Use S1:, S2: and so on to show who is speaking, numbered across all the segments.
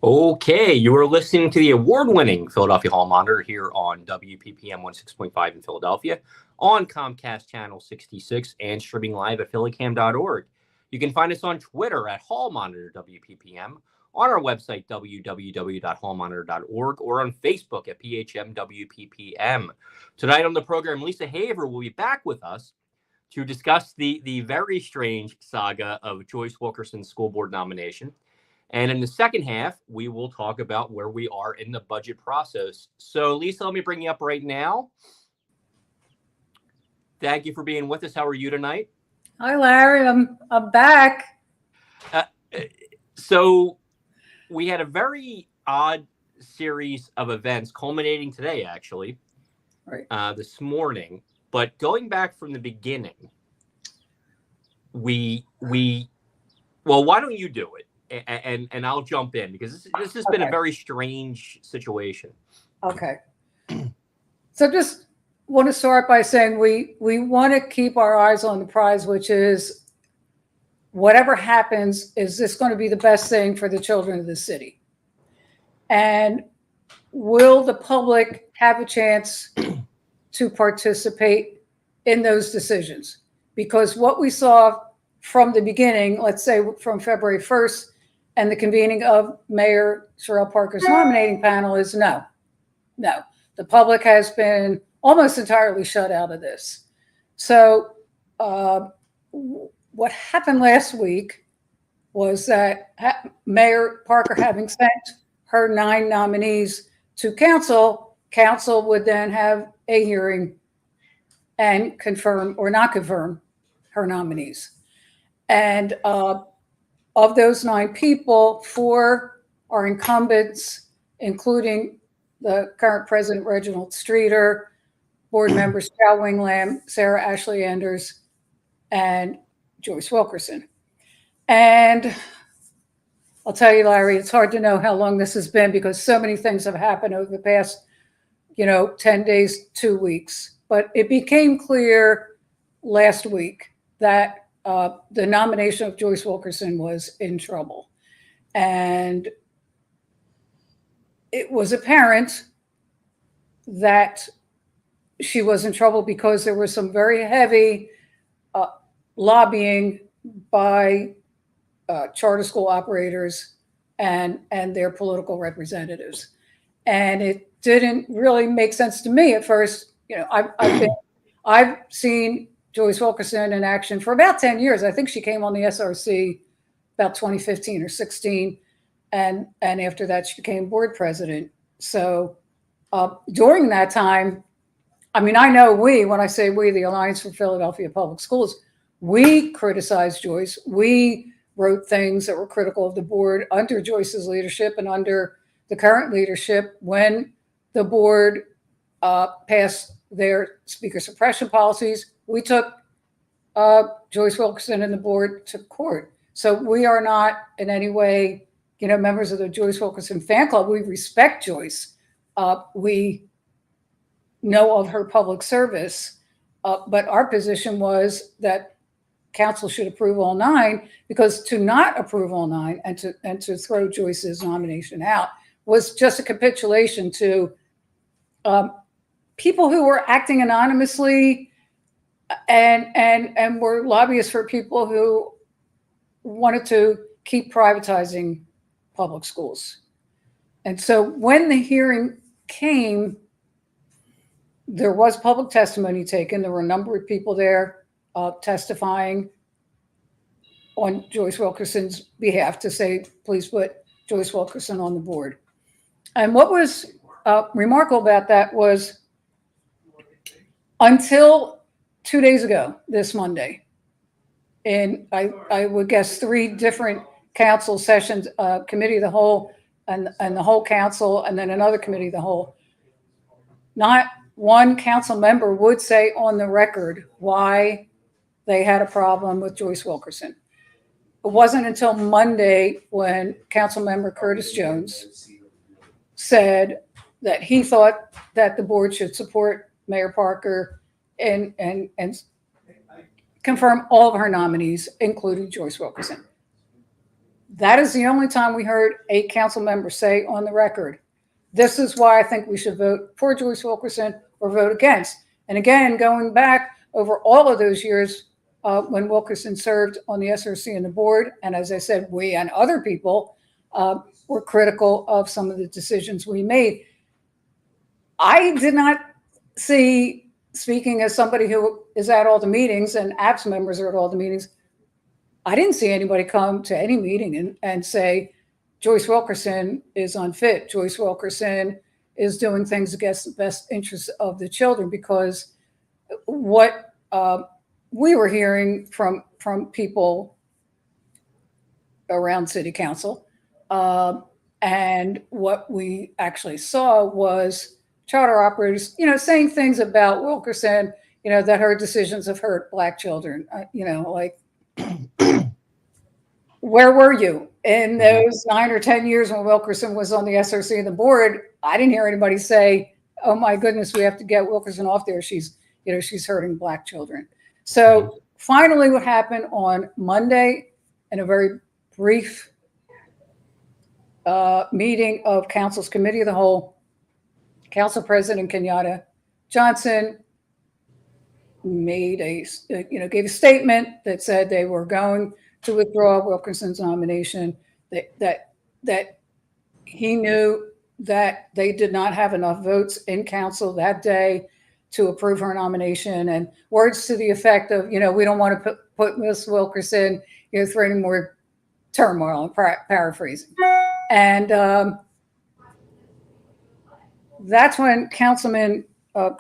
S1: Okay, you are listening to the award-winning Philadelphia Hall Monitor here on WPPM 16.5 in Philadelphia, on Comcast Channel 66, and streaming live at phillycam.org. You can find us on Twitter at Hall Monitor WPPM, on our website www.hallmonitor.org, or on Facebook at PHMWPPM. Tonight on the program, Lisa Haver will be back with us to discuss the very strange saga of Joyce Wilkerson's school board nomination. And in the second half, we will talk about where we are in the budget process. So, Lisa, let me bring you up right now. Thank you for being with us. How are you tonight?
S2: Hi, Larry. I'm back.
S1: So we had a very odd series of events culminating today, actually,
S2: right.
S1: This morning. But going back from the beginning, well, why don't you do it? And I'll jump in because this has been a very strange situation.
S2: Okay. So just want to start by saying we want to keep our eyes on the prize, which is whatever happens, is this going to be the best thing for the children of the city? And will the public have a chance to participate in those decisions? Because what we saw from the beginning, let's say from February 1st, and the convening of Mayor Sherrell Parker's nominating panel is no. The public has been almost entirely shut out of this. So what happened last week was that Mayor Parker, having sent her 9 nominees to council would then have a hearing and confirm or not confirm her nominees. And of those 9 people, 4 are incumbents, including the current president, Reginald Streeter, board members Chow Wing Lam, Sarah Ashley Anders, and Joyce Wilkerson. And I'll tell you, Larry, it's hard to know how long this has been because so many things have happened over the past, 10 days, 2 weeks. But it became clear last week that the nomination of Joyce Wilkerson was in trouble. And it was apparent that she was in trouble because there was some very heavy lobbying by charter school operators and their political representatives. And it didn't really make sense to me at first. I've seen Joyce Wilkerson in action for about 10 years. I think she came on the SRC about 2015 or 16. And after that, she became board president. So during that time, I know when I say we, the Alliance for Philadelphia Public Schools, we criticized Joyce. We wrote things that were critical of the board under Joyce's leadership and under the current leadership when the board passed their speaker suppression policies. We took Joyce Wilkerson and the board to court. So we are not in any way, members of the Joyce Wilkerson fan club. We respect Joyce. We know of her public service, but our position was that council should approve all 9, because to not approve all 9 and to throw Joyce's nomination out was just a capitulation to people who were acting anonymously and were lobbyists for people who wanted to keep privatizing public schools. And so when the hearing came, there was public testimony taken. There were a number of people there testifying on Joyce Wilkerson's behalf to say, please put Joyce Wilkerson on the board. And what was remarkable about that was until 2 days ago, this Monday, in I would guess 3 different council sessions, committee of the whole and the whole council, and then another committee of the whole, not one council member would say on the record why they had a problem with Joyce Wilkerson. It wasn't until Monday when council member Curtis Jones said that he thought that the board should support Mayor Parker and confirm all of her nominees, including Joyce Wilkerson. That is the only time we heard a council member say on the record, this is why I think we should vote for Joyce Wilkerson or vote against. And again, going back over all of those years when Wilkerson served on the SRC and the board, and as I said, we and other people were critical of some of the decisions we made. I did not see, speaking as somebody who is at all the meetings and APS members are at all the meetings, I didn't see anybody come to any meeting and say, Joyce Wilkerson is unfit. Joyce Wilkerson is doing things against the best interests of the children, because what we were hearing from people around city council and what we actually saw was charter operators, saying things about Wilkerson, that her decisions have hurt Black children, like, where were you in those 9 or 10 years when Wilkerson was on the SRC and the board? I didn't hear anybody say, oh my goodness, we have to get Wilkerson off there. She's hurting Black children. So finally what happened on Monday in a very brief meeting of Council's Committee of the Whole, Council President Kenyatta Johnson made gave a statement that said they were going to withdraw Wilkerson's nomination, that he knew that they did not have enough votes in council that day to approve her nomination, and words to the effect of, we don't want to put Miss Wilkerson, through any more turmoil, and paraphrasing. And that's when Councilman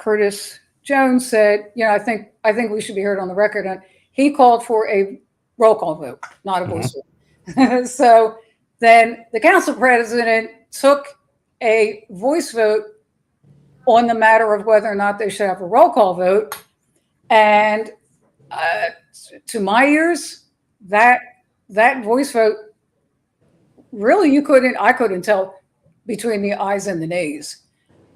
S2: Curtis Jones said, I think we should be heard on the record. And he called for a roll call vote, not a voice vote. So then the council president took a voice vote on the matter of whether or not they should have a roll call vote. And to my ears, that voice vote, really, I couldn't tell between the ayes and the nays.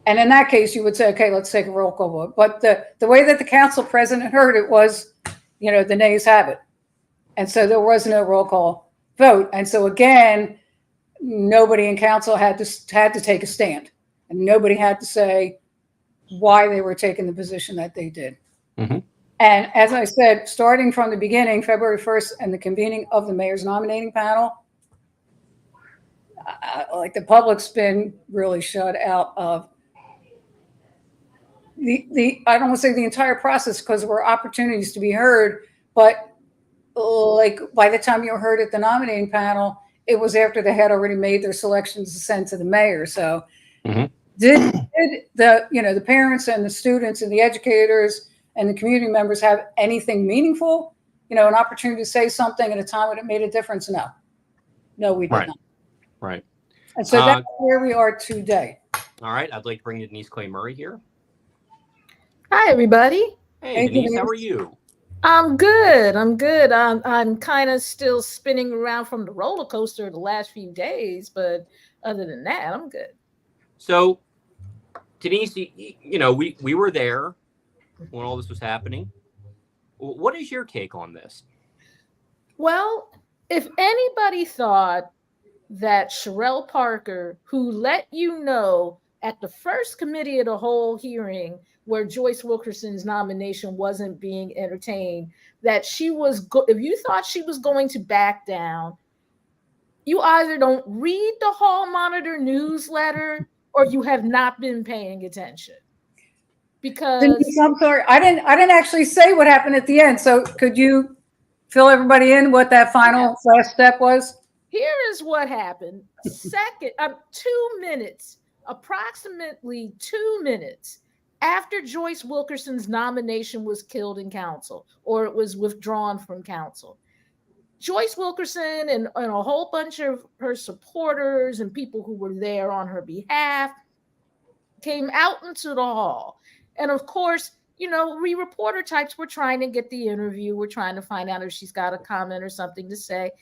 S2: And in that case, you would say, okay, let's take a roll call vote. But the way that the council president heard it was, the nays have it. And so there was no roll call vote. And so again, nobody in council had to take a stand. And nobody had to say why they were taking the position that they did. Mm-hmm. And as I said, starting from the beginning, February 1st, and the convening of the mayor's nominating panel, like the public's been really shut out of I don't want to say the entire process, because there were opportunities to be heard, but like by the time you were heard at the nominating panel, it was after they had already made their selections to send to the mayor. So did the parents and the students and the educators and the community members have anything meaningful, an opportunity to say something at a time when it made a difference? No, we did not.
S1: Right.
S2: And so that's where we are today.
S1: All right. I'd like to bring Denise Clay Murray here.
S3: Hi, everybody.
S1: Hey, Denise, how are you?
S3: I'm good. I'm kind of still spinning around from the roller coaster the last few days, but other than that, I'm good.
S1: So, Denise, we were there when all this was happening. What is your take on this?
S3: Well, if anybody thought that Sherelle Parker, who let you know at the first committee of the whole hearing where Joyce Wilkerson's nomination wasn't being entertained, that she was, if you thought she was going to back down, you either don't read the Hall Monitor newsletter or you have not been paying attention. Because
S2: Denise, I'm sorry, I didn't actually say what happened at the end. So could you fill everybody in what that final last step was?
S3: Here is what happened. Approximately 2 minutes after Joyce Wilkerson's nomination was killed in council, or it was withdrawn from council, Joyce Wilkerson and a whole bunch of her supporters and people who were there on her behalf came out into the hall. And of course, we reporter types were trying to get the interview. We're trying to find out if she's got a comment or something to say.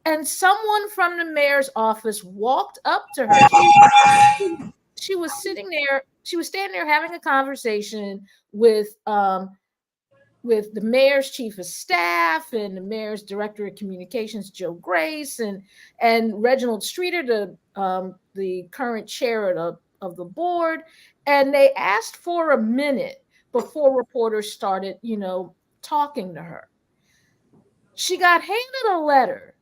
S3: And someone from the mayor's office walked up to her. She was sitting there. She was standing there having a conversation with with the mayor's chief of staff and the mayor's director of communications, Joe Grace, and Reginald Streeter, the current chair of the board. And they asked for a minute before reporters started, talking to her. She got handed a letter,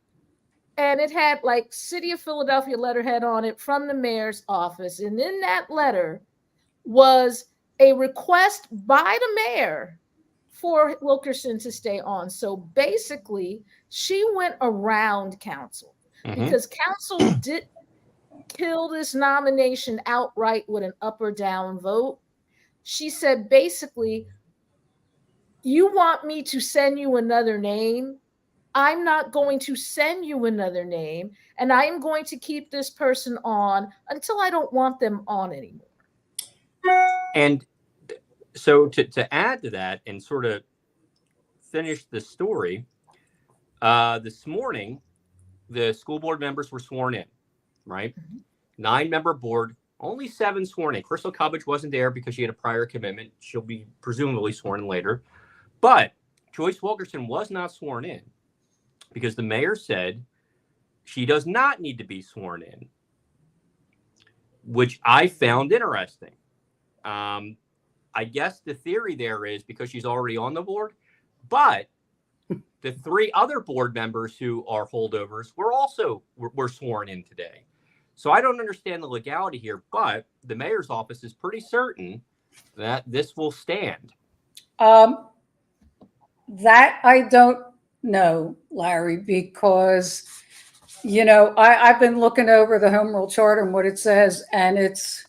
S3: and it had like City of Philadelphia letterhead on it from the mayor's office. And in that letter was a request by the mayor for Wilkerson to stay on. So basically, she went around council because council didn't kill this nomination outright with an up or down vote. She said, basically, you want me to send you another name? I'm not going to send you another name, and I am going to keep this person on until I don't want them on anymore.
S1: And so to add to that and sort of finish the story, this morning, the school board members were sworn in, right? 9-member board, only 7 sworn in. Crystal Cubbage wasn't there because she had a prior commitment. She'll be presumably sworn in later. But Joyce Wilkerson was not sworn in because the mayor said she does not need to be sworn in, which I found interesting. I guess the theory there is because she's already on the board, but the 3 other board members who are holdovers were sworn in today. So I don't understand the legality here, but the mayor's office is pretty certain that this will stand.
S2: That I don't know, Larry, because, I've been looking over the Home Rule Charter and what it says, and it's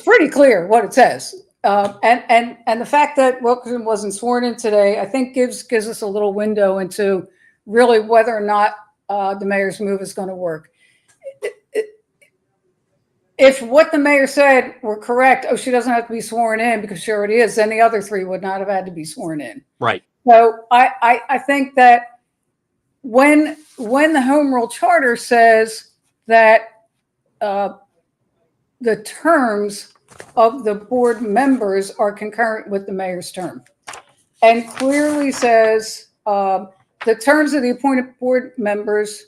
S2: pretty clear what it says. And the fact that Wilkerson wasn't sworn in today, I think gives us a little window into really whether or not the mayor's move is going to work. If what the mayor said were correct, she doesn't have to be sworn in because she already is, then the other 3 would not have had to be sworn in.
S1: Right.
S2: So I think that when the Home Rule Charter says that the terms of the board members are concurrent with the mayor's term, and clearly says the terms of the appointed board members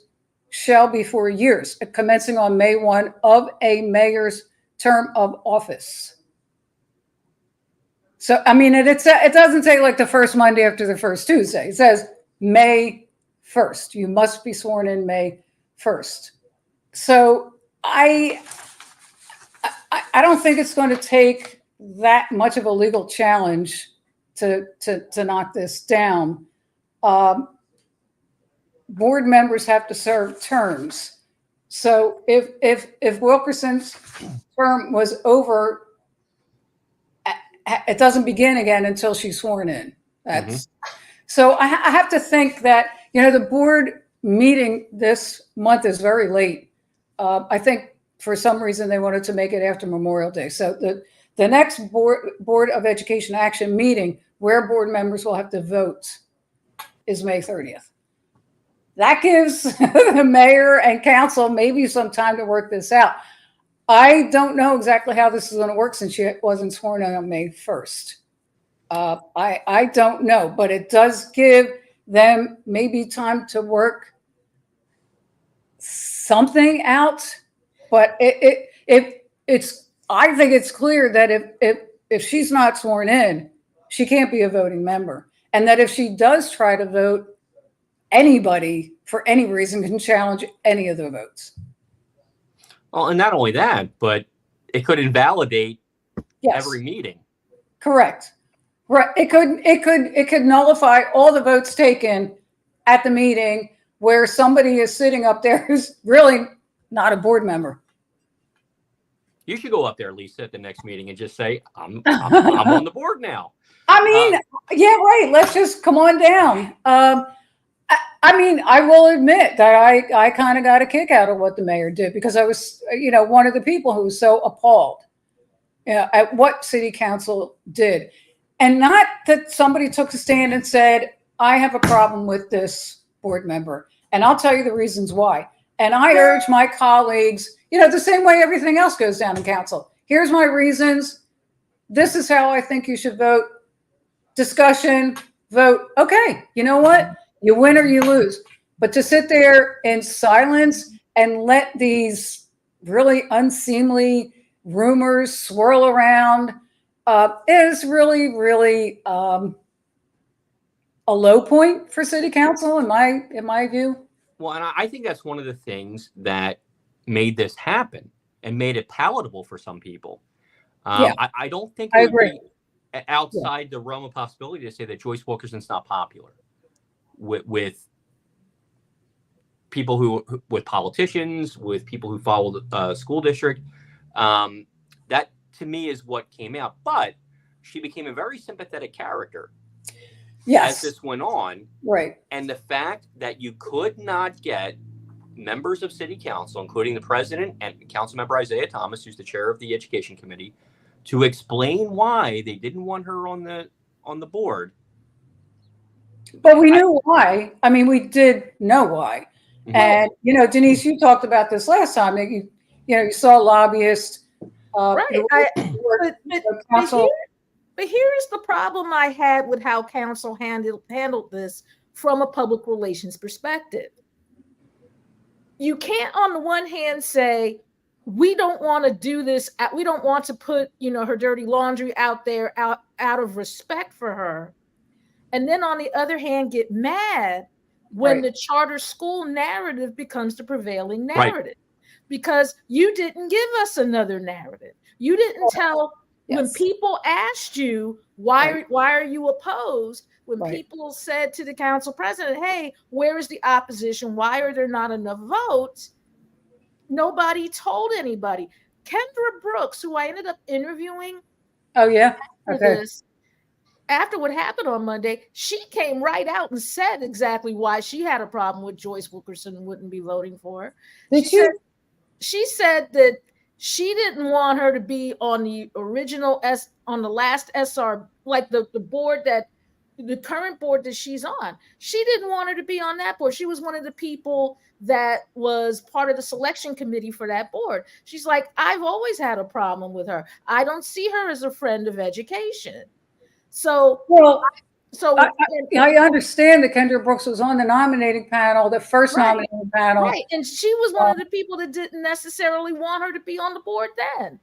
S2: shall be 4 years, commencing on May 1 of a mayor's term of office. So, I mean, it doesn't say like the first Monday after the first Tuesday. It says May 1st. You must be sworn in May 1st. So I don't think it's going to take that much of a legal challenge to knock this down. Board members have to serve terms. So if Wilkerson's term was over, it doesn't begin again until she's sworn in. So I have to think that, the board meeting this month is very late. I think for some reason they wanted to make it after Memorial Day. So the next Board of Education Action meeting where board members will have to vote is May 30th. That gives the mayor and council maybe some time to work this out. I don't know exactly how this is going to work since she wasn't sworn in on May 1st. I don't know, but it does give them maybe time to work something out. But I think it's clear that if she's not sworn in, she can't be a voting member, and that if she does try to vote, anybody for any reason can challenge any of the votes.
S1: Well, and not only that, but it could invalidate every meeting.
S2: Correct. Right. It could nullify all the votes taken at the meeting where somebody is sitting up there who's really not a board member.
S1: You should go up there, Lisa, at the next meeting and just say, I'm on the board now.
S2: I mean, yeah, right. Let's just come on down. I mean, I will admit that I kind of got a kick out of what the mayor did because I was, one of the people who was so appalled at what city council did. And not that somebody took a stand and said, I have a problem with this board member. And I'll tell you the reasons why. And I urge my colleagues, the same way everything else goes down in council. Here's my reasons. This is how I think you should vote. discussion, vote. Okay, you know what? You win or you lose. But to sit there in silence and let these really unseemly rumors swirl around is really, really a low point for city council in my view.
S1: Well, and I think that's one of the things that made this happen and made it palatable for some people.
S2: Yeah,
S1: I don't think
S2: I
S1: it would
S2: agree.
S1: be outside the realm of possibility to say that Joyce Wilkerson's not popular with people with politicians, with people who follow the school district. That to me is what came out. But she became a very sympathetic character
S2: Yes.
S1: as this went on.
S2: Right.
S1: And the fact that you could not get members of city council, including the president and Councilmember Isaiah Thomas, who's the chair of the education committee, to explain why they didn't want her on the board.
S2: But we knew why. I mean, we did know why. Mm-hmm. And, you know, Denise, you talked about this last time that you saw lobbyists.
S3: Right. But here's the problem I had with how council handled this from a public relations perspective. You can't, on the one hand, say, we don't want to do this. We don't want to put, her dirty laundry out there out of respect for her. And then on the other hand, get mad when the charter school narrative becomes the prevailing narrative. Right. Because you didn't give us another narrative. You didn't tell when people asked you, why are you opposed? When people said to the council president, hey, where is the opposition? Why are there not enough votes? Nobody told anybody. Kendra Brooks, who I ended up interviewing after what happened on Monday, she came right out and said exactly why she had a problem with Joyce Wilkerson and wouldn't be voting for her. She said that she didn't want her to be on the original on the last SR, like the board the current board that she's on. She didn't want her to be on that board. She was one of the people that was part of the selection committee for that board. She's like, I've always had a problem with her. I don't see her as a friend of education. So, I
S2: understand that Kendra Brooks was on the nominating panel, the first nominating panel.
S3: Right. And she was one of the people that didn't necessarily want her to be on the board then.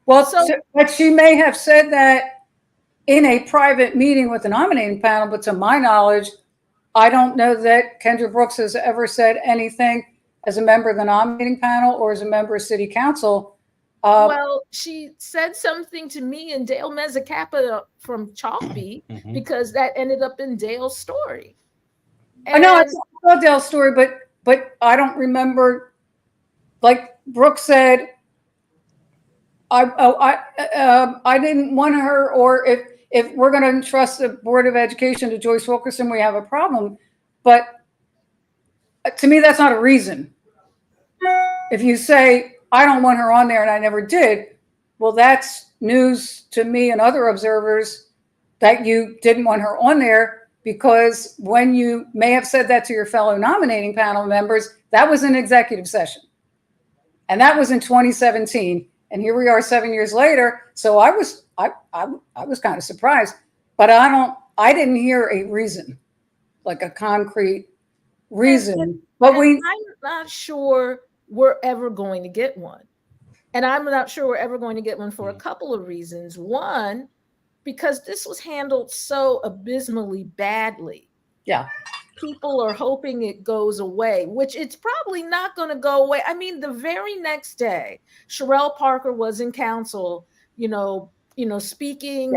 S2: Well, but she may have said that in a private meeting with the nominating panel, but to my knowledge, I don't know that Kendra Brooks has ever said anything as a member of the nominating panel or as a member of city council.
S3: Well, she said something to me and Dale Mezzacappa from Chalkbeat because that ended up in Dale's story.
S2: I know I saw Dale's story, but I don't remember. Like Brooks said, I didn't want her, or if we're going to entrust the Board of Education to Joyce Wilkerson, we have a problem. But to me, that's not a reason. If you say, I don't want her on there and I never did, well, that's news to me and other observers that you didn't want her on there, because when you may have said that to your fellow nominating panel members, that was an executive session. And that was in 2017. And here we are 7 years later. So I was kind of surprised, but I didn't hear a reason, like a concrete reason. But
S3: I'm not sure we're ever going to get one. And I'm not sure we're ever going to get one for a couple of reasons. One, because this was handled so abysmally badly.
S2: Yeah.
S3: People are hoping it goes away, which it's probably not going to go away. I mean, the very next day, Sherelle Parker was in council, speaking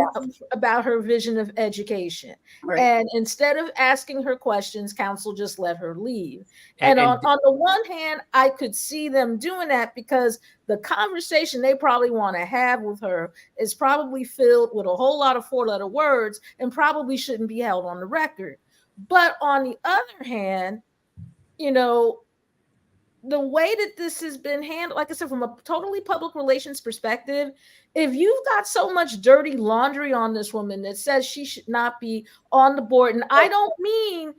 S3: about her vision of education. Right. And instead of asking her questions, council just let her leave. And on the one hand, I could see them doing that because the conversation they probably want to have with her is probably filled with a whole lot of 4-letter words and probably shouldn't be held on the record. But on the other hand, the way that this has been handled, like I said, from a totally public relations perspective, if you've got so much dirty laundry on this woman that says she should not be on the board, and I don't mean,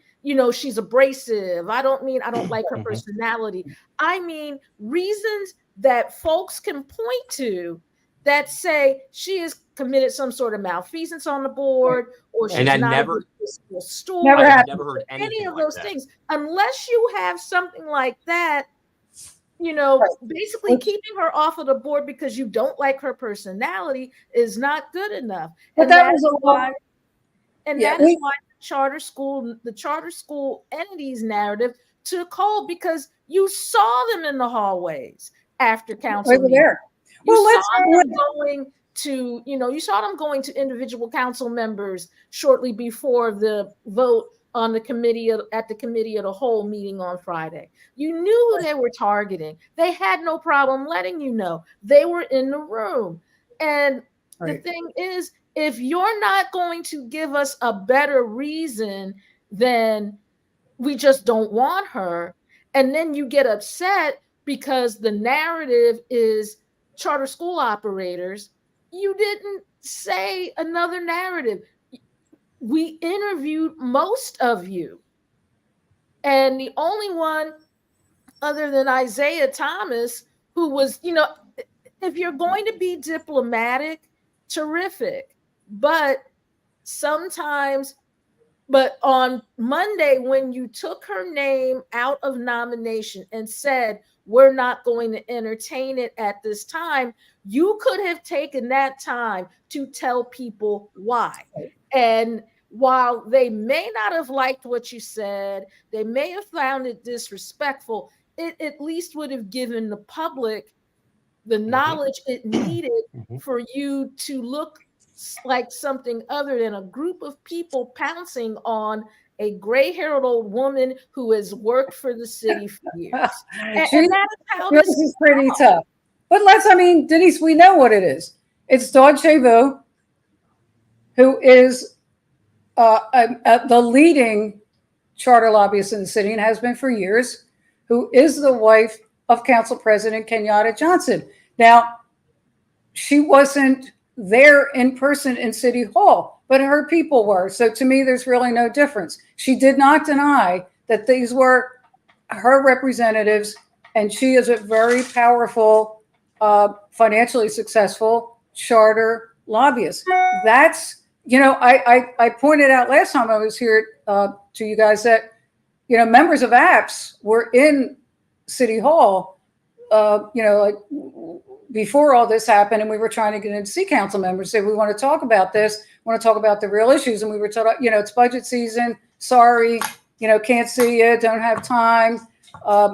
S3: she's abrasive. I don't mean I don't like her personality. I mean reasons that folks can point to that say she is committed some sort of malfeasance on the board, or she's
S1: then
S3: not
S1: never-
S3: a good fiscal steward.
S2: Never
S1: I've
S2: happened.
S1: never heard
S3: any
S1: anything
S3: of
S1: like
S3: those
S1: that.
S3: things, unless you have something like that,
S2: Right.
S3: basically keeping her off of the board because you don't like her personality is not good enough.
S2: But
S3: And
S2: that
S3: that
S2: was
S3: is
S2: a
S3: why,
S2: lot.
S3: and
S2: Yeah,
S3: that is why the charter school entities narrative took hold, because you saw them in the hallways after council
S2: over
S3: meeting.
S2: there.
S3: You
S2: Well,
S3: saw them going to, you saw them going to individual council members shortly before the vote on the committee at the committee of the whole meeting on Friday. You knew who they were targeting. They had no problem letting you know. They were in the room. And the thing is, if you're not going to give us a better reason than we just don't want her, and then you get upset because the narrative is charter school operators, you didn't say another narrative. We interviewed most of you, and the only one other than Isaiah Thomas, who was, if you're going to be diplomatic, terrific, but sometimes, but on Monday, when you took her name out of nomination and said, we're not going to entertain it at this time, you could have taken that time to tell people why. And while they may not have liked what you said, they may have found it disrespectful, it at least would have given the public the knowledge it needed for you to look like something other than a group of people pouncing on a gray-haired old woman who has worked for the city for years. And that is how this
S2: is pretty tough. But Denise, we know what it is. It's Dawn Chevu, who is the leading charter lobbyist in the city and has been for years, who is the wife of Council President Kenyatta Johnson. Now, she wasn't there in person in City Hall, but her people were. So to me, there's really no difference. She did not deny that these were her representatives, and she is a very powerful, financially successful charter lobbyist. That's, I pointed out last time I was here to you guys that, members of APS were in City Hall, like before all this happened, and we were trying to get in to see council members, say, we want to talk about this, we want to talk about the real issues. And we were told, it's budget season. Sorry, can't see you, don't have time.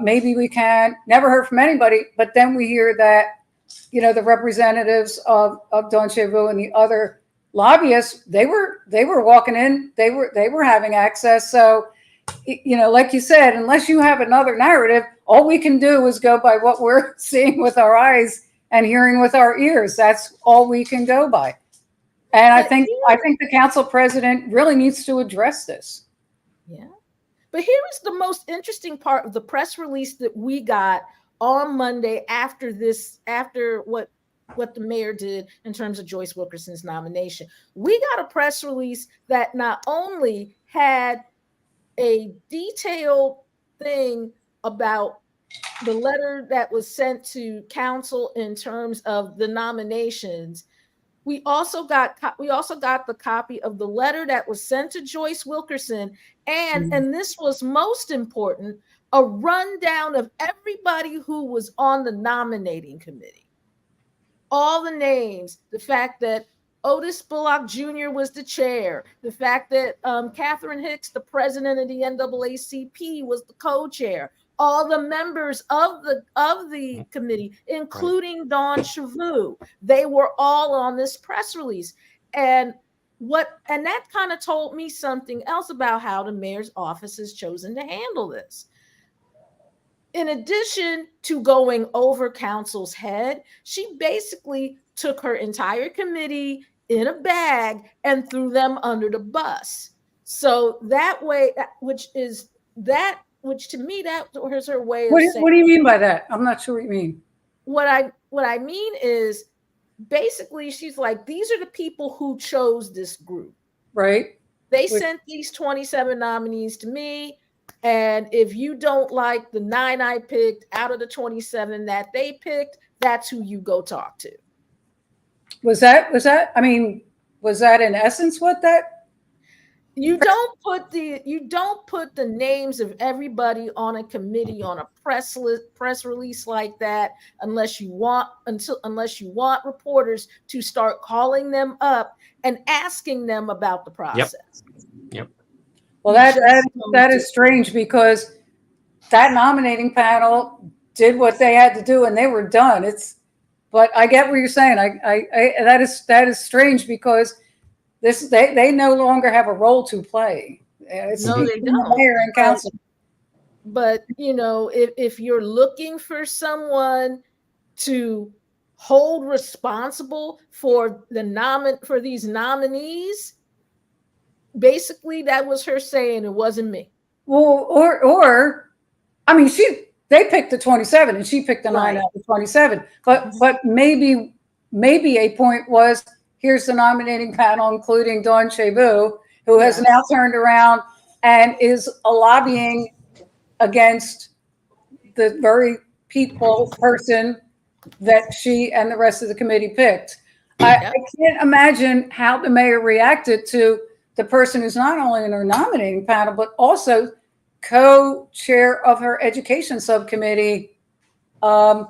S2: Maybe we can. Never heard from anybody. But then we hear that, the representatives of Dawn Chevu and the other lobbyists, they were walking in, they were having access. So, like you said, unless you have another narrative, all we can do is go by what we're seeing with our eyes and hearing with our ears. That's all we can go by. And I think the council president really needs to address this.
S3: Yeah. But here is the most interesting part of the press release that we got on Monday after what the mayor did in terms of Joyce Wilkerson's nomination. We got a press release that not only had a detailed thing about the letter that was sent to council in terms of the nominations, we also got the copy of the letter that was sent to Joyce Wilkerson, and this was most important, a rundown of everybody who was on the nominating committee. All the names, the fact that Otis Bullock Jr. was the chair, the fact that Catherine Hicks, the president of the NAACP, was the co-chair, all the members of the committee, including Dawn Chevu, they were all on this press release. And that kind of told me something else about how the mayor's office has chosen to handle this. In addition to going over council's head, she basically took her entire committee in a bag and threw them under the bus. So that way, which to me, that was her way of saying.
S2: What do you mean by that? I'm not sure what you mean.
S3: What I mean is, basically, she's like, these are the people who chose this group.
S2: Right.
S3: They sent these 27 nominees to me. And if you don't like the 9 I picked out of the 27 that they picked, that's who you go talk to.
S2: Was that, I mean, was that in essence what that?
S3: You don't put the names of everybody on a committee on a press release like that unless you want reporters to start calling them up and asking them about the process.
S1: Yep.
S2: Well, that is strange, because that nominating panel did what they had to do and they were done. But I get what you're saying. That is strange, because they no longer have a role to play. It's
S3: No, they don't.
S2: The mayor and council.
S3: But if you're looking for someone to hold responsible for these nominees, basically that was her saying it wasn't me.
S2: Well, or I mean, they picked the 27 and she picked the 9 out of the 27. But maybe a point was, here's the nominating panel, including Dawn Chebu, who has now turned around and is lobbying against the very person that she and the rest of the committee picked. I can't imagine how the mayor reacted to the person who's not only in her nominating panel, but also co-chair of her education subcommittee. I'd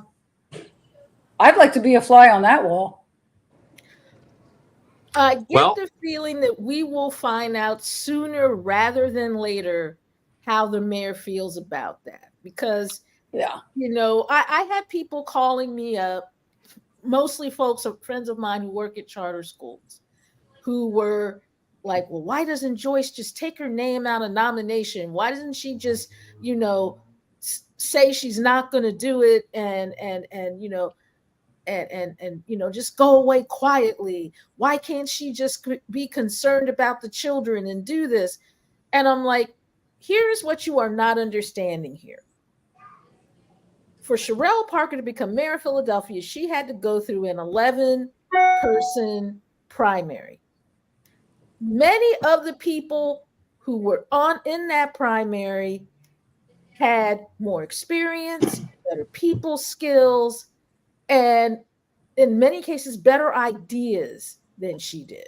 S2: like to be a fly on that wall.
S3: I get the feeling that we will find out sooner rather than later how the mayor feels about that, because I had people calling me up, mostly friends of mine who work at charter schools, who were like, well, why doesn't Joyce just take her name out of nomination? Why doesn't she just, say she's not going to do it and just go away quietly? Why can't she just be concerned about the children and do this? And I'm like, here's what you are not understanding here. For Sherelle Parker to become mayor of Philadelphia, she had to go through an 11-person primary. Many of the people who were in that primary had more experience, better people skills, and in many cases, better ideas than she did.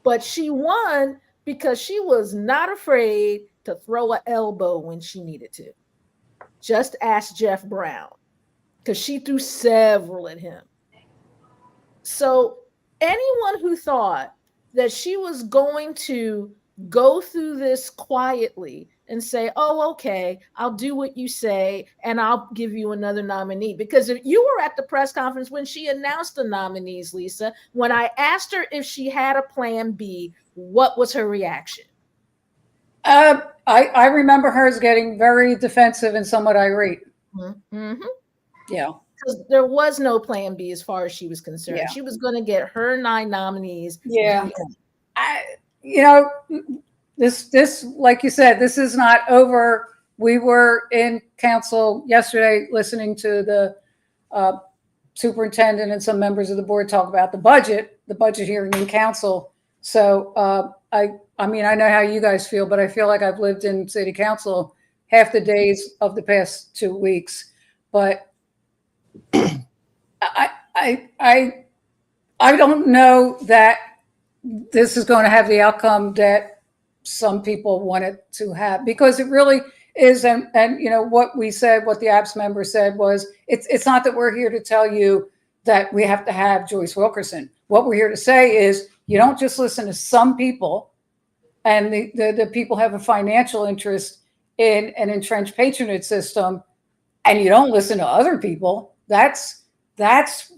S3: But she won because she was not afraid to throw an elbow when she needed to. Just ask Jeff Brown, because she threw several at him. So anyone who thought that she was going to go through this quietly and say, oh, okay, I'll do what you say and I'll give you another nominee. Because if you were at the press conference when she announced the nominees, Lisa, when I asked her if she had a plan B, what was her reaction?
S2: I remember hers getting very defensive and somewhat irate.
S3: Mm-hmm. Yeah.
S2: Because
S3: there was no plan B as far as she was concerned.
S2: Yeah.
S3: She was going to get her 9 nominees.
S2: Yeah. This, like you said, this is not over. We were in council yesterday listening to the superintendent and some members of the board talk about the budget hearing in council. So I mean, I know how you guys feel, but I feel like I've lived in city council half the days of the past 2 weeks. But I don't know that this is going to have the outcome that some people want it to have, because it really is. And what we said, what the APS member said was, it's not that we're here to tell you that we have to have Joyce Wilkerson. What we're here to say is, you don't just listen to some people, and the people have a financial interest in an entrenched patronage system, and you don't listen to other people. That's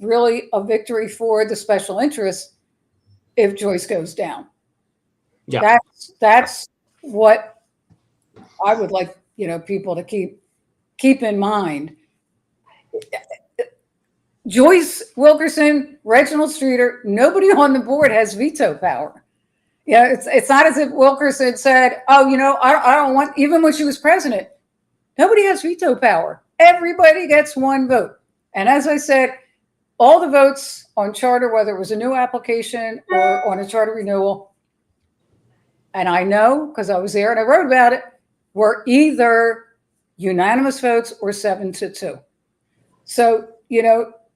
S2: really a victory for the special interests if Joyce goes down. Yeah. That's what I would like, people to keep in mind. Joyce Wilkerson, Reginald Streeter, nobody on the board has veto power. Yeah, it's not as if Wilkerson said, oh, I don't want, even when she was president, nobody has veto power. Everybody gets 1 vote. And as I said, all the votes on charter, whether it was a new application or on a charter renewal, and I know because I was there and I wrote about it, were either unanimous votes or 7-2. So,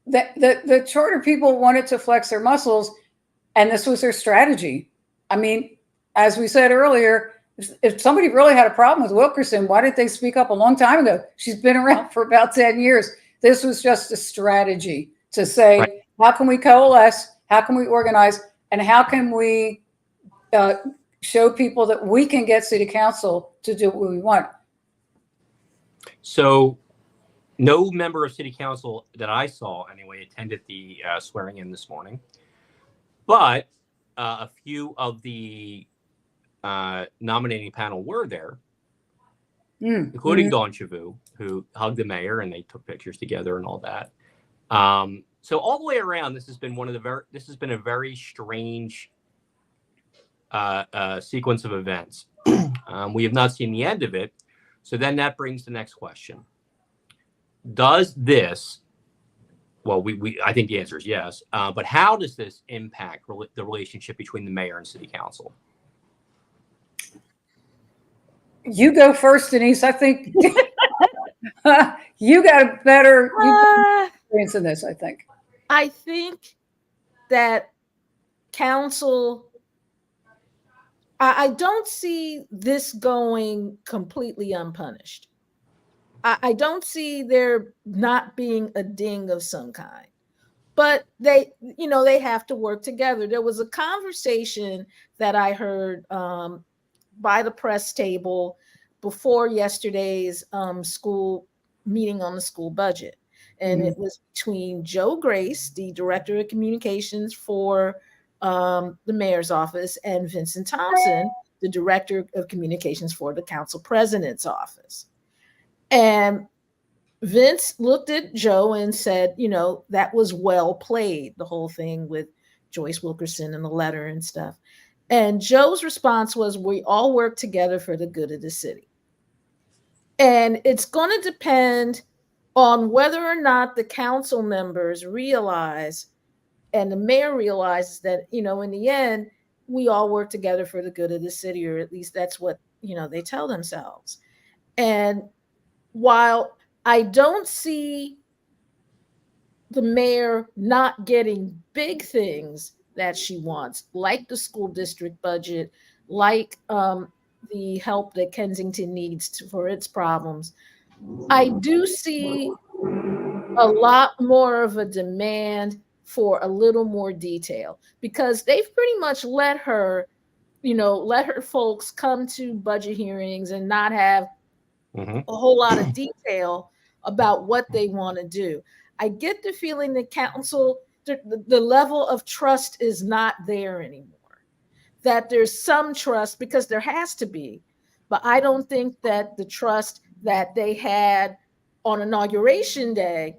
S2: the charter people wanted to flex their muscles, and this was their strategy. I mean, as we said earlier, if somebody really had a problem with Wilkerson, why didn't they speak up a long time ago? She's been around for about 10 years. This was just a strategy to say, right, how can we coalesce? How can we organize? And how can we show people that we can get city council to do what we want?
S1: So no member of city council that I saw anyway attended the swearing in this morning, but a few of the nominating panel were there, including Dawn Chavou, who hugged the mayor and they took pictures together and all that. So all the way around, this has been a very strange sequence of events. We have not seen the end of it. So then that brings the next question. Does this, well, I think the answer is yes, but how does this impact the relationship between the mayor and city council?
S2: You go first, Denise. I think you got a better experience in this, I think.
S3: I think that council, I don't see this going completely unpunished. I don't see there not being a ding of some kind, but they have to work together. There was a conversation that I heard by the press table before yesterday's school meeting on the school budget. And it was between Joe Grace, the director of communications for the mayor's office, and Vincent Thompson, the director of communications for the council president's office. And Vince looked at Joe and said, that was well played, the whole thing with Joyce Wilkerson and the letter and stuff. And Joe's response was, we all work together for the good of the city. And it's going to depend on whether or not the council members realize and the mayor realizes that, in the end, we all work together for the good of the city, or at least that's what, they tell themselves. And while I don't see the mayor not getting big things that she wants, like the school district budget, like the help that Kensington needs for its problems, I do see a lot more of a demand for a little more detail, because they've pretty much let her folks come to budget hearings and not have a whole lot of detail about what they want to do. I get the feeling that council, the level of trust is not there anymore. That there's some trust, because there has to be, but I don't think that the trust that they had on Inauguration Day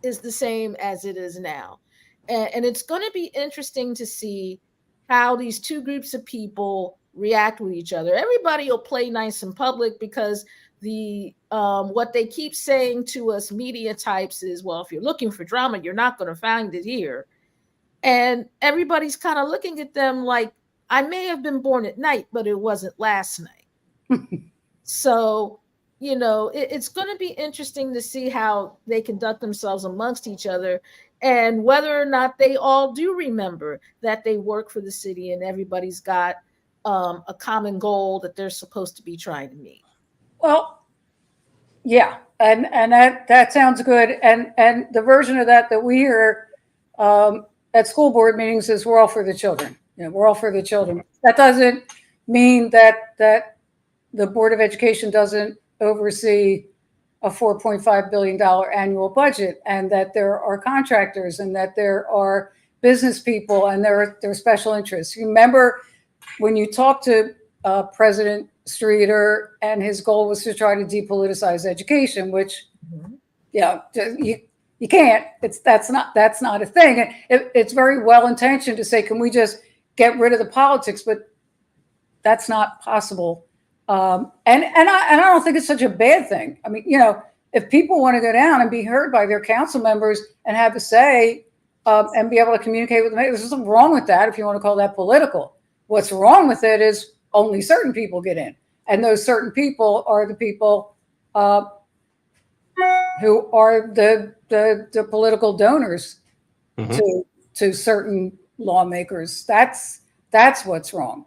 S3: is the same as it is now. And it's going to be interesting to see how these two groups of people react with each other. Everybody will play nice in public, because the what they keep saying to us media types is, well, if you're looking for drama, you're not going to find it here. And everybody's kind of looking at them like, I may have been born at night, but it wasn't last night. So, it's going to be interesting to see how they conduct themselves amongst each other, and whether or not they all do remember that they work for the city and everybody's got a common goal that they're supposed to be trying to meet.
S2: Well, yeah, and that sounds good. And the version of that we hear at school board meetings is, we're all for the children. We're all for the children. That doesn't mean that the Board of Education doesn't oversee a $4.5 billion annual budget, and that there are contractors, and that there are business people, and there are special interests. You remember when you talked to President Streeter, and his goal was to try to depoliticize education, which, you can't. That's not a thing. It's very well intentioned to say, can we just get rid of the politics? But that's not possible. And I don't think it's such a bad thing. I mean, if people want to go down and be heard by their council members and have a say and be able to communicate with them, there's nothing wrong with that if you want to call that political. What's wrong with it is only certain people get in. And those certain people are the people who are the political donors
S1: Mhm.
S2: to certain lawmakers. That's what's wrong.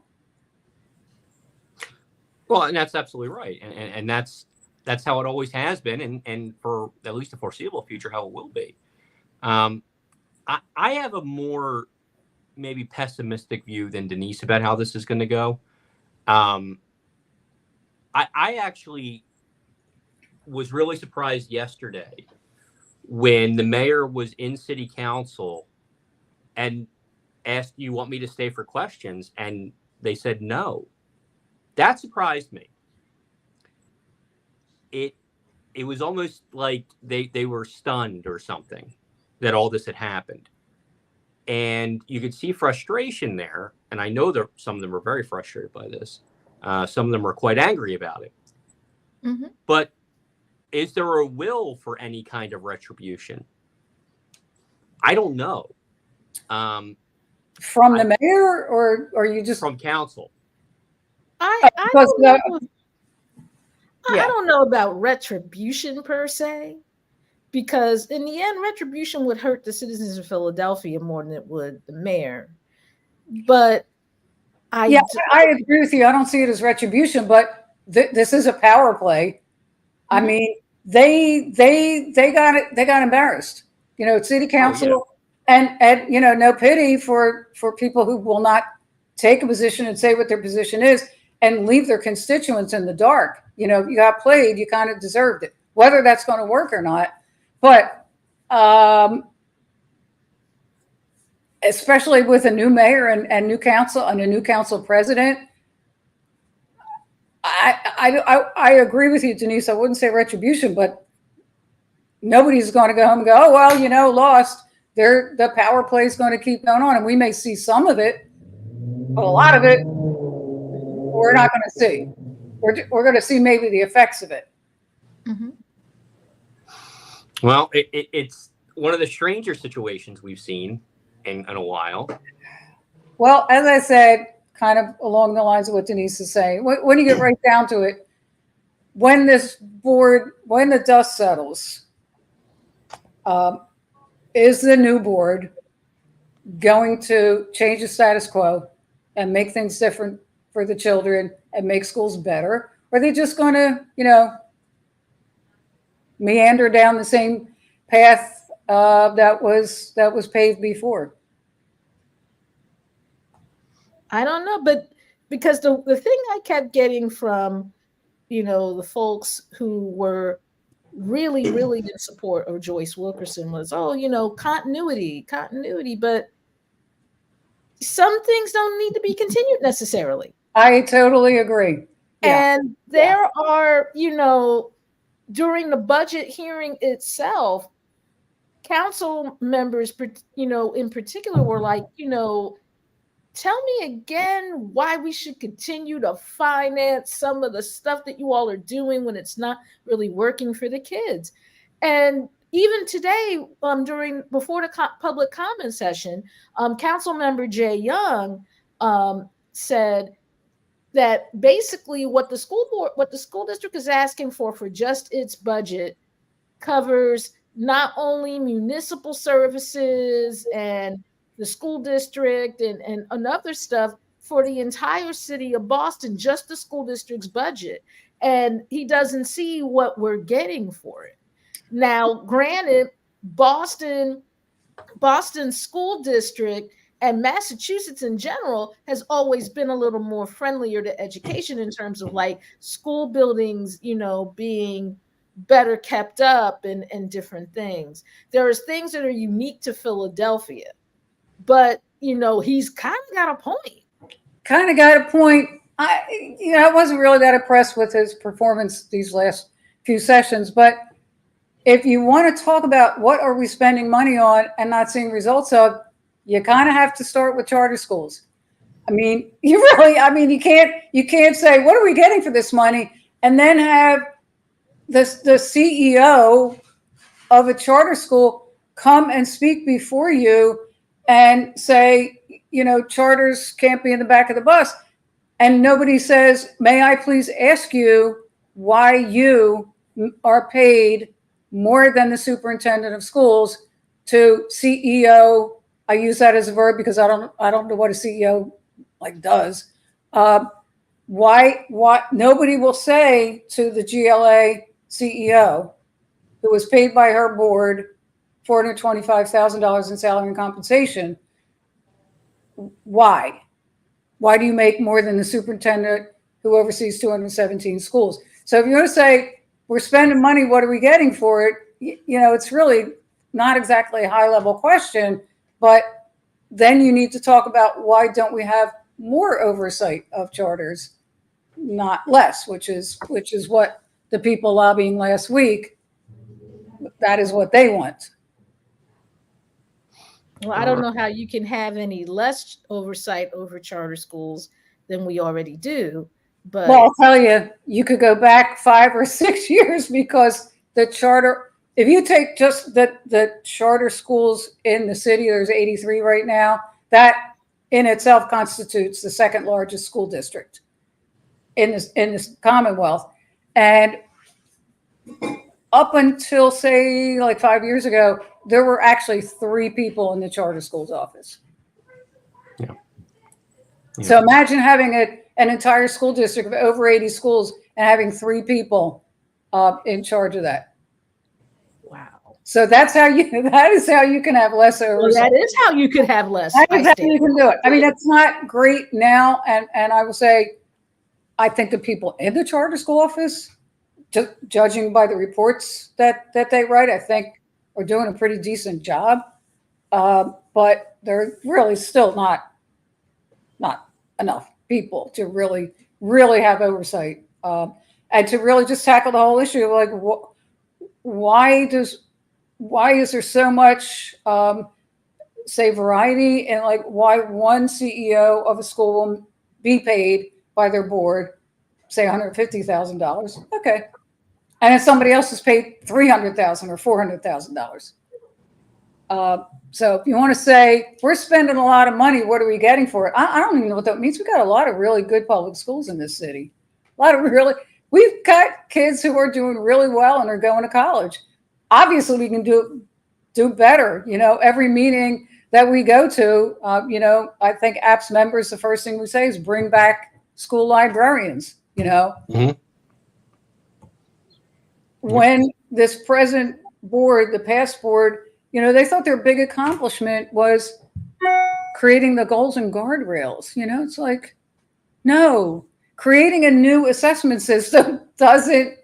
S1: Well, and that's absolutely right, and that's how it always has been, and for at least the foreseeable future, how it will be. I have a more maybe pessimistic view than Denise about how this is going to go. I actually was really surprised yesterday when the mayor was in city council and asked, "You want me to stay for questions?" And they said no. That surprised me. It was almost like they were stunned or something that all this had happened. And you could see frustration there. And I know that some of them were very frustrated by this. Some of them were quite angry about it.
S3: Mhm.
S1: But is there a will for any kind of retribution? I don't know.
S2: From the mayor, or you just
S1: From council?
S3: I
S2: because
S3: don't know.
S2: Yeah.
S3: I don't know about retribution per se, because in the end, retribution would hurt the citizens of Philadelphia more than it would the mayor. But I
S2: agree with you. I don't see it as retribution, but this is a power play. I mean, they got embarrassed. City council, and no pity for people who will not take a position and say what their position is and leave their constituents in the dark. You got played. You kind of deserved it, whether that's going to work or not. But especially with a new mayor and new council and a new council president, I agree with you, Denise. I wouldn't say retribution, but nobody's going to go home and go, oh, well, lost. The power play is going to keep going on. And we may see some of it, but a lot of it, we're not going to see. We're going to see maybe the effects of it.
S3: Mm-hmm.
S1: Well, it's one of the stranger situations we've seen in a while.
S2: Well, as I said, kind of along the lines of what Denise is saying, when you get right down to it, when the dust settles, is the new board going to change the status quo and make things different for the children and make schools better? Or are they just going to, meander down the same path that was paved before?
S3: I don't know, but because the thing I kept getting from, the folks who were really, really in support of Joyce Wilkerson was, continuity, but some things don't need to be continued necessarily.
S2: I totally agree.
S3: Yeah. And there are, during the budget hearing itself, council members, in particular were like, tell me again why we should continue to finance some of the stuff that you all are doing when it's not really working for the kids. And even today, before the public comment session, council member Jay Young said that basically what the school district is asking for just its budget covers not only municipal services and the school district and other stuff for the entire city of Boston, just the school district's budget. And he doesn't see what we're getting for it. Now, granted, Boston school district and Massachusetts in general has always been a little more friendlier to education in terms of like school buildings, being better kept up and different things. There's things that are unique to Philadelphia, but he's kind of got a point.
S2: I wasn't really that impressed with his performance these last few sessions, but if you want to talk about what are we spending money on and not seeing results of, you kind of have to start with charter schools. I mean, you can't say, what are we getting for this money? And then have the CEO of a charter school come and speak before you and say, charters can't be in the back of the bus. And nobody says, may I please ask you why you are paid more than the superintendent of schools to CEO. I use that as a verb because I don't know what a CEO like does. Why nobody will say to the GLA CEO, who was paid by her board $425,000 in salary and compensation, why do you make more than the superintendent who oversees 217 schools? So if you're going to say we're spending money, what are we getting for it? It's really not exactly a high level question, but then you need to talk about why don't we have more oversight of charters, not less, which is what the people lobbying last week, that is what they want.
S3: Well, I don't know how you can have any less oversight over charter schools than we already do. But
S2: well, I'll tell you, you could go back 5 or 6 years because the charter, if you take just the charter schools in the city, there's 83 right now, that in itself constitutes the second largest school district in this Commonwealth. And up until, say, like 5 years ago, there were actually 3 people in the charter schools office.
S1: Yeah.
S2: So imagine having an entire school district of over 80 schools and having 3 people in charge of that.
S3: wow.
S2: So that is how you can have less oversight.
S3: That is how you could have less.
S2: That is how you can do it. I mean, that's not great now. And I will say, I think the people in the charter school office, just judging by the reports that they write, I think are doing a pretty decent job. But they're really still not enough people to really, really have oversight. And to really just tackle the whole issue of like, why is there so much, say, variety, and like why one CEO of a school will be paid by their board, say $150,000, okay, and then somebody else is paid $300,000 or $400,000. So if you want to say we're spending a lot of money, what are we getting for it? I don't even know what that means. We've got a lot of really good public schools in this city. We've got kids who are doing really well and are going to college. Obviously, we can do better. Every meeting that we go to, I think APS members, the first thing we say is bring back school librarians.
S1: Mm-hmm.
S2: When this present board, the past board, they thought their big accomplishment was creating the goals and guardrails. It's like, no, creating a new assessment system doesn't.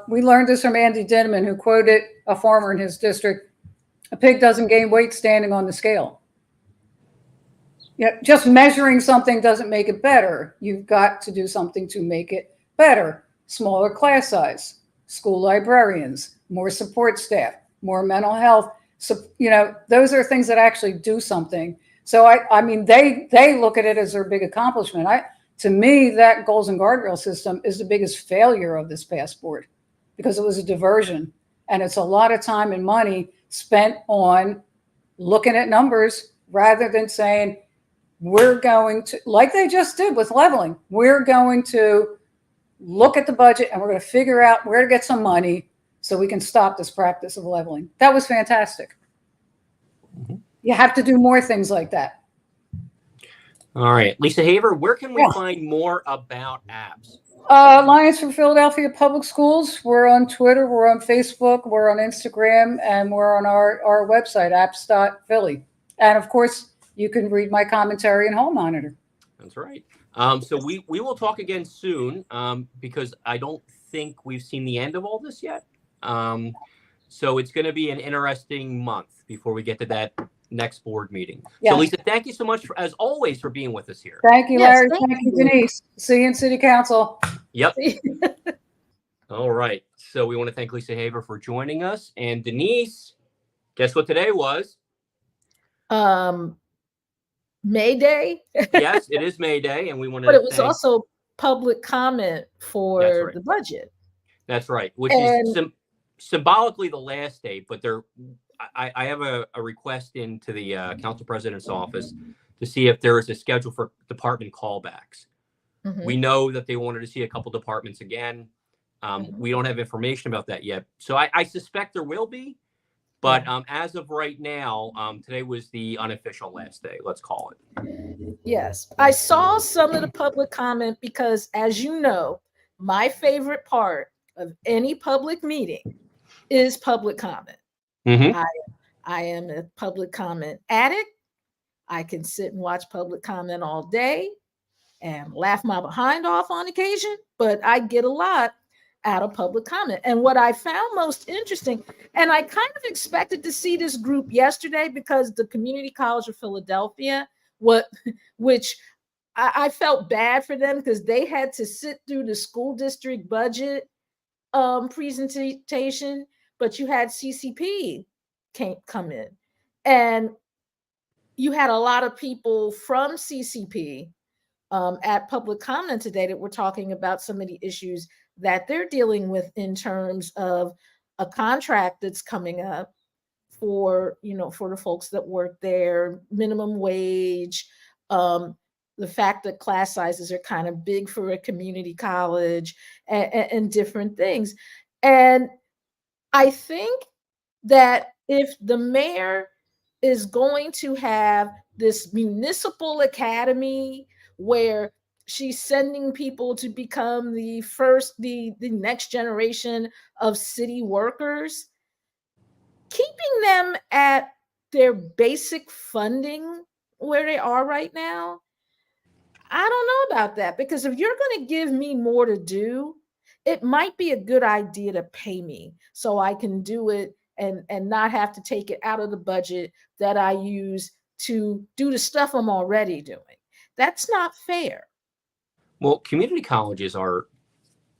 S2: We learned this from Andy Dinneman, who quoted a farmer in his district: "A pig doesn't gain weight standing on the scale." Just measuring something doesn't make it better. You've got to do something to make it better. Smaller class size, school librarians, more support staff, more mental health. So, those are things that actually do something. So I mean, they look at it as their big accomplishment. To me, that goals and guardrail system is the biggest failure of this past board because it was a diversion, and it's a lot of time and money spent on looking at numbers rather than saying, we're going to, like they just did with leveling, we're going to look at the budget and we're going to figure out where to get some money so we can stop this practice of leveling. That was fantastic. Mm-hmm. You have to do more things like that.
S1: All right. Lisa Haver, where can we find more about APS?
S2: Alliance for Philadelphia Public Schools. We're on Twitter, we're on Facebook, we're on Instagram, and we're on our website, apps.philly. And of course, you can read my commentary in Hall Monitor.
S1: That's right. So we will talk again soon because I don't think we've seen the end of all this yet. So it's going to be an interesting month before we get to that next board meeting. Yeah. So Lisa, thank you so much as always for being with us here.
S2: Thank you, Larry. Thank you, Denise. See you in City Council.
S1: Yep. All right. So we want to thank Lisa Haver for joining us. And Denise, guess what today was?
S3: May Day.
S1: Yes, it is May Day, and we want to.
S3: But it was also public comment for the budget.
S1: That's right, which is symbolically the last day. But I have a request into the council president's office to see if there is a schedule for department callbacks. Mm-hmm. We know that they wanted to see a couple departments again. We don't have information about that yet. So I suspect there will be. But as of right now, today was the unofficial last day, let's call it.
S3: Yes. I saw some of the public comment because, as you know, my favorite part of any public meeting is public comment.
S1: Mm-hmm.
S3: I am a public comment addict. I can sit and watch public comment all day and laugh my behind off on occasion, but I get a lot out of public comment. And what I found most interesting, and I kind of expected to see this group yesterday because the Community College of Philadelphia, which I felt bad for them because they had to sit through the school district budget presentation, but you had CCP come in, and you had a lot of people from CCP at public comment today that were talking about some of the issues that they're dealing with in terms of a contract that's coming up for the folks that work there, minimum wage, the fact that class sizes are kind of big for a community college, and different things. And I think that if the mayor is going to have this municipal academy where she's sending people to become the next generation of city workers, keeping them at their basic funding where they are right now, I don't know about that, because if you're going to give me more to do, it might be a good idea to pay me so I can do it and not have to take it out of the budget that I use to do the stuff I'm already doing. That's not fair.
S1: Well, community colleges are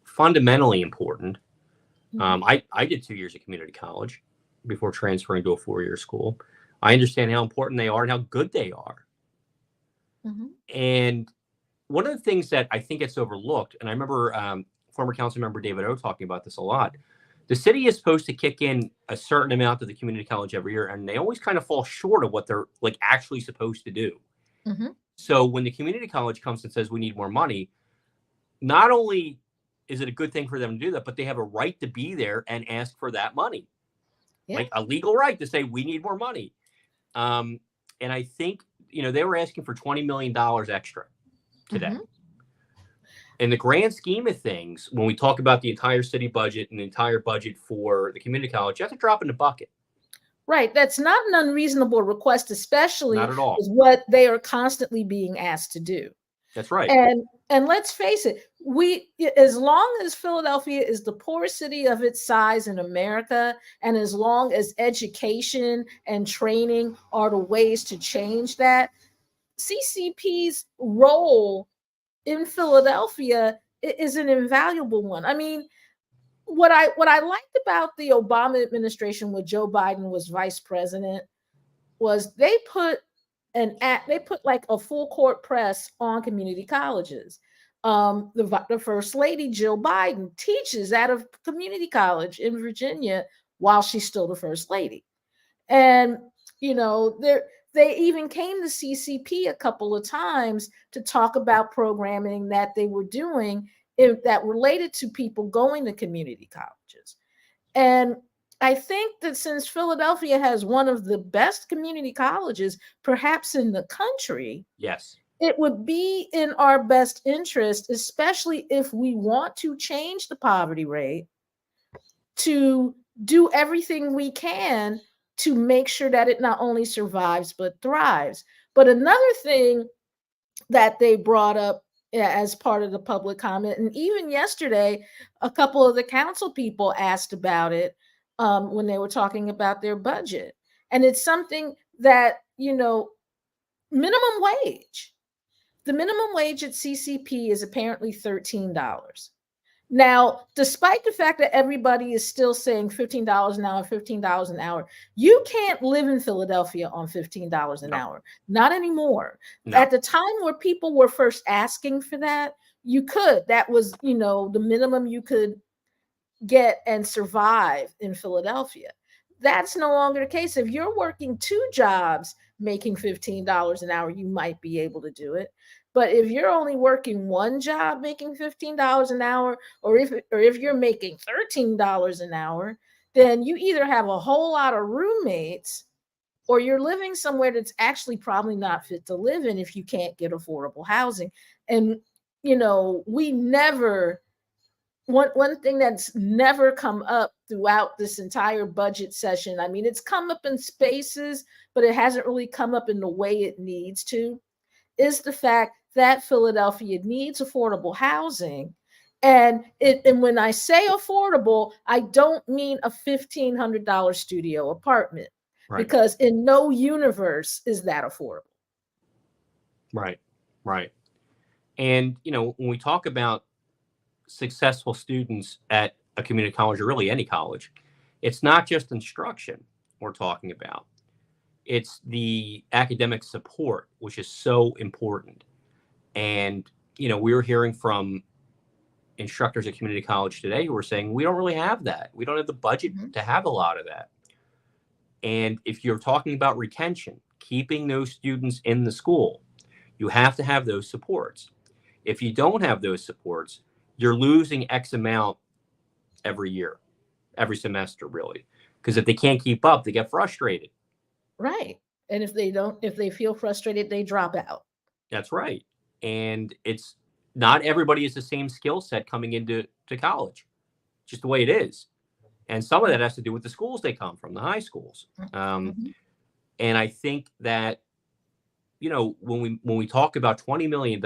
S1: fundamentally important. I did 2 years of community college before transferring to a 4-year school. I understand how important they are and how good they are. And one of the things that I think gets overlooked, and I remember former council member David O talking about this a lot, the city is supposed to kick in a certain amount to the community college every year, and they always kind of fall short of what they're actually supposed to do. So when the community college comes and says we need more money, not only is it a good thing for them to do that, but they have a right to be there and ask for that money, like a legal right to say we need more money. And I think they were asking for $20 million extra today. In the grand scheme of things, when we talk about the entire city budget and the entire budget for the community college, you have to drop in the bucket.
S3: Right. That's not an unreasonable request, especially
S1: Not at all.
S3: with what they are constantly being asked to do.
S1: That's right.
S3: And let's face it, as long as Philadelphia is the poorest city of its size in America, and as long as education and training are the ways to change that, CCP's role in Philadelphia is an invaluable one. I mean, what I liked about the Obama administration when Joe Biden was vice president was they put like a full court press on community colleges. The first lady, Jill Biden, teaches at a community college in Virginia while she's still the first lady. And, they even came to CCP a couple of times to talk about programming that they were doing that related to people going to community colleges. And I think that since Philadelphia has one of the best community colleges, perhaps in the country,
S1: yes,
S3: it would be in our best interest, especially if we want to change the poverty rate, to do everything we can to make sure that it not only survives, but thrives. But another thing that they brought up as part of the public comment, and even yesterday, a couple of the council people asked about it when they were talking about their budget. And it's something that, minimum wage. The minimum wage at CCP is apparently $13. Now, despite the fact that everybody is still saying $15 an hour, $15 an hour, you can't live in Philadelphia on $15 an hour. Not anymore. No. At the time where people were first asking for that, you could. That was, the minimum you could get and survive in Philadelphia. That's no longer the case. If you're working 2 jobs making $15 an hour, you might be able to do it. But if you're only working one job making $15 an hour, or if you're making $13 an hour, then you either have a whole lot of roommates, or you're living somewhere that's actually probably not fit to live in if you can't get affordable housing. And, we never, one thing that's never come up throughout this entire budget session, I mean, it's come up in spaces, but it hasn't really come up in the way it needs to, is the fact that Philadelphia needs affordable housing. And when I say affordable, I don't mean a $1,500 studio apartment,
S1: Right.
S3: because in no universe is that affordable.
S1: Right. And, when we talk about successful students at a community college, or really any college, it's not just instruction we're talking about. It's the academic support, which is so important. And, we were hearing from instructors at community college today who were saying, we don't really have that. We don't have the budget to have a lot of that. And if you're talking about retention, keeping those students in the school, you have to have those supports. If you don't have those supports, you're losing X amount every year, every semester, really. Because if they can't keep up, they get frustrated.
S3: Right. And if they feel frustrated, they drop out.
S1: That's right. And it's not everybody is the same skill set coming into college, just the way it is. And some of that has to do with the schools they come from, the high schools. And I think that, when we talk about $20 million,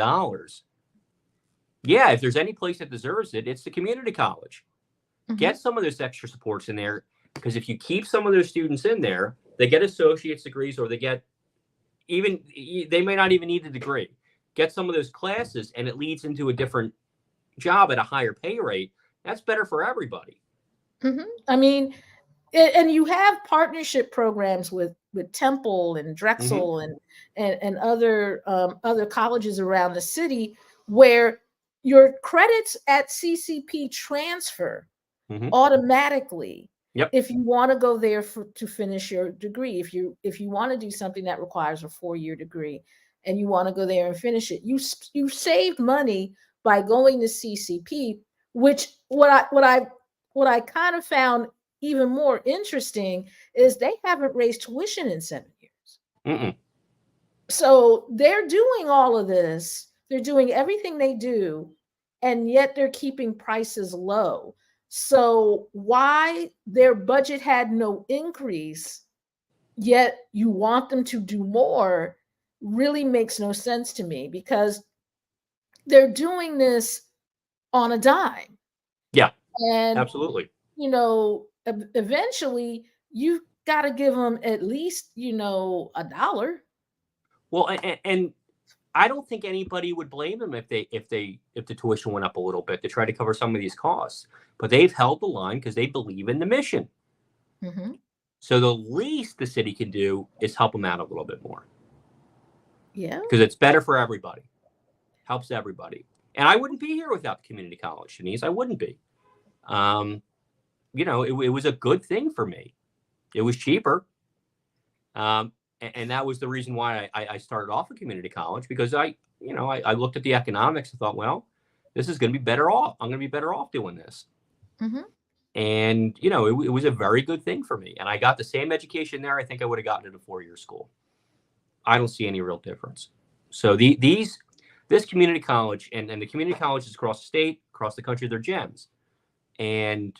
S1: yeah, if there's any place that deserves it, it's the community college. Get some of those extra supports in there, because if you keep some of those students in there, they get associate's degrees, or they may not even need a degree. Get some of those classes, and it leads into a different job at a higher pay rate. That's better for everybody.
S3: I mean, and you have partnership programs with Temple and Drexel and other colleges around the city, where your credits at CCP transfer automatically.
S1: Yep.
S3: If you want to go there to finish your degree, if you want to do something that requires a 4-year degree and you want to go there and finish it, you saved money by going to CCP, which what I kind of found even more interesting is they haven't raised tuition in 7 years. So they're doing all of this. They're doing everything they do, and yet they're keeping prices low. So why their budget had no increase, yet you want them to do more, really makes no sense to me, because they're doing this on a dime.
S1: Yeah,
S3: and
S1: absolutely.
S3: Eventually you've got to give them at least, $1.
S1: Well, and I don't think anybody would blame them if the tuition went up a little bit to try to cover some of these costs. But they've held the line because they believe in the mission. So the least the city can do is help them out a little bit more.
S3: Yeah.
S1: Because it's better for everybody. Helps everybody. And I wouldn't be here without the community college, Denise. I wouldn't be. It was a good thing for me. It was cheaper. And that was the reason why I started off at community college, because I looked at the economics and thought, well, this is going to be better off. I'm going to be better off doing this. And, it was a very good thing for me. And I got the same education there I think I would have gotten at a 4-year school. I don't see any real difference. So this community college and the community colleges across the state, across the country, they're gems. And,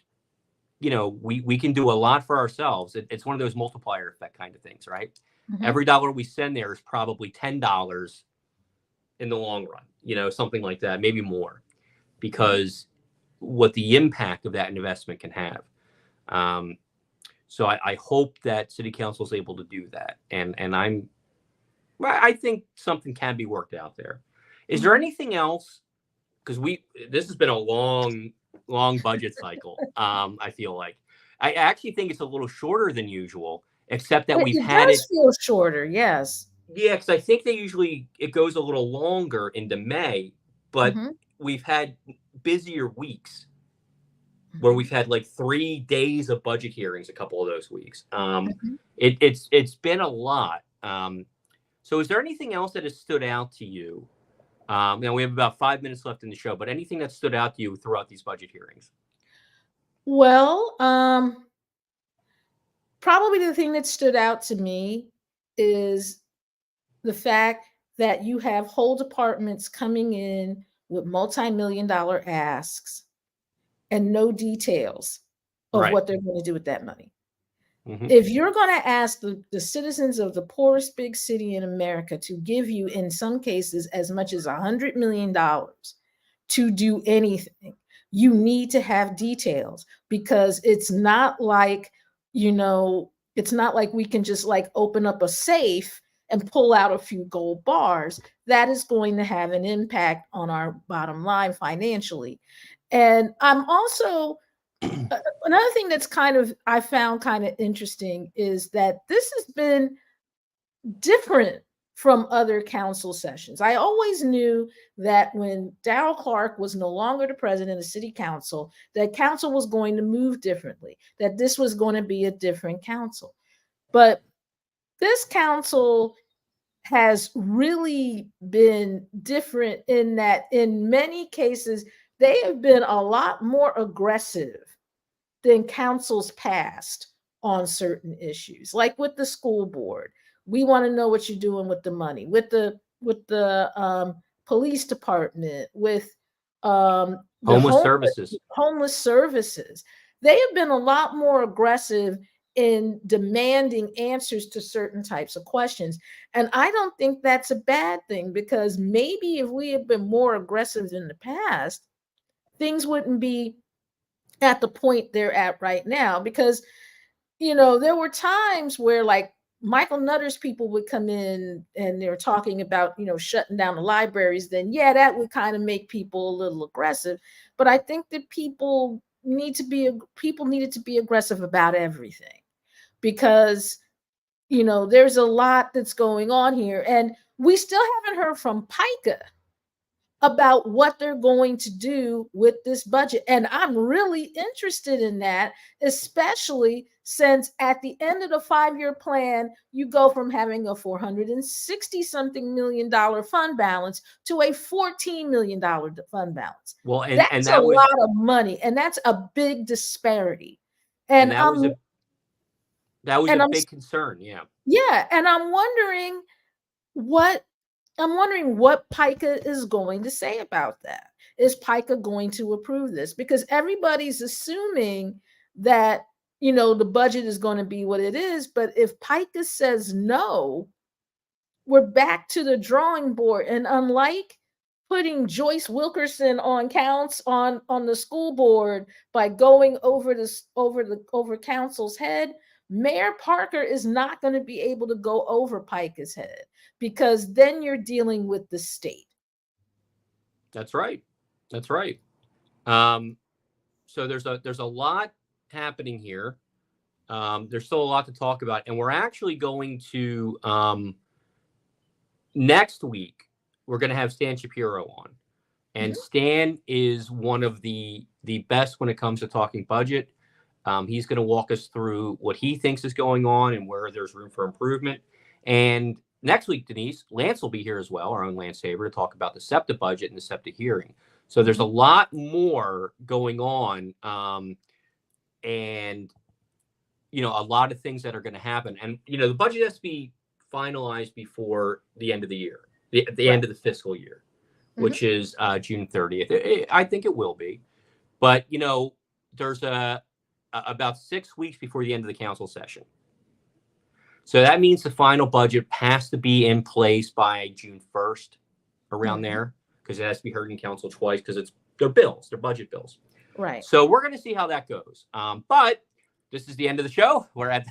S1: we can do a lot for ourselves. It's one of those multiplier effect kind of things, right? Every dollar we send there is probably $10 in the long run, something like that, maybe more, because what the impact of that investment can have. So I hope that city council is able to do that. And I think something can be worked out there. Is there anything else? Because this has been a long budget cycle. I feel like I actually think it's a little shorter than usual, except that we've had it
S3: feel shorter. Yes.
S1: Yeah, because I think it goes a little longer into May, but we've had busier weeks where we've had like 3 days of budget hearings a couple of those weeks. It's been a lot. So is there anything else that has stood out to you Now we have about 5 minutes left in the show, but anything that stood out to you throughout these budget hearings?
S3: Well, probably the thing that stood out to me is the fact that you have whole departments coming in with multi-million-dollar asks and no details of
S1: Right.
S3: what they're going to do with that money.
S1: Mhm.
S3: If you're going to ask the citizens of the poorest big city in America to give you, in some cases, as much as $100 million to do anything, you need to have details, because it's not like, it's not like we can just like open up a safe and pull out a few gold bars. That is going to have an impact on our bottom line financially. And I'm also, another thing that's I found kind of interesting is that this has been different from other council sessions. I always knew that when Darrell Clark was no longer the president of city council, that council was going to move differently, that this was going to be a different council. But this council has really been different in that in many cases, they have been a lot more aggressive than councils past on certain issues, like with the school board. We want to know what you're doing with the money, with the police department, with the homeless services. They have been a lot more aggressive in demanding answers to certain types of questions. And I don't think that's a bad thing, because maybe if we had been more aggressive in the past, things wouldn't be at the point they're at right now. Because, there were times where like Michael Nutter's people would come in and they're talking about, shutting down the libraries, then that would kind of make people a little aggressive. But I think that people needed to be aggressive about everything, because, there's a lot that's going on here. And we still haven't heard from PICA about what they're going to do with this budget. And I'm really interested in that, especially since at the end of the 5-year plan, you go from having a $460-something million fund balance to a $14 million fund balance.
S1: Well, and
S3: that's
S1: that
S3: a lot of money, and that's a big disparity. And
S1: that was a big concern. Yeah.
S3: Yeah. And I'm wondering what PICA is going to say about that. Is PICA going to approve this? Because everybody's assuming that, the budget is going to be what it is. But if PICA says no, we're back to the drawing board. And unlike putting Joyce Wilkerson on the school board by going over council's head, Mayor Parker is not going to be able to go over PICA's head, because then you're dealing with the state.
S1: That's right. So there's a lot happening here. There's still a lot to talk about, and we're actually going to next week we're going to have Stan Shapiro on, and Stan is one of the best when it comes to talking budget. He's going to walk us through what he thinks is going on and where there's room for improvement. And next week, Denise, Lance will be here as well, our own Lance Saber, to talk about the SEPTA budget and the SEPTA hearing. So there's a lot more going on, and a lot of things that are going to happen. And the budget has to be finalized before the end of the year, the end of the fiscal year, which is June 30th. I think it will be, but there's about 6 weeks before the end of the council session. So that means the final budget has to be in place by June 1st, around there, because it has to be heard in council twice, because they're budget bills.
S3: Right.
S1: So we're going to see how that goes. But this is the end of the show. We're at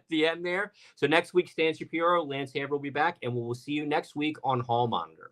S1: the end there. So next week, Stan Shapiro, Lance Haver will be back, and we will see you next week on Hall Monitor.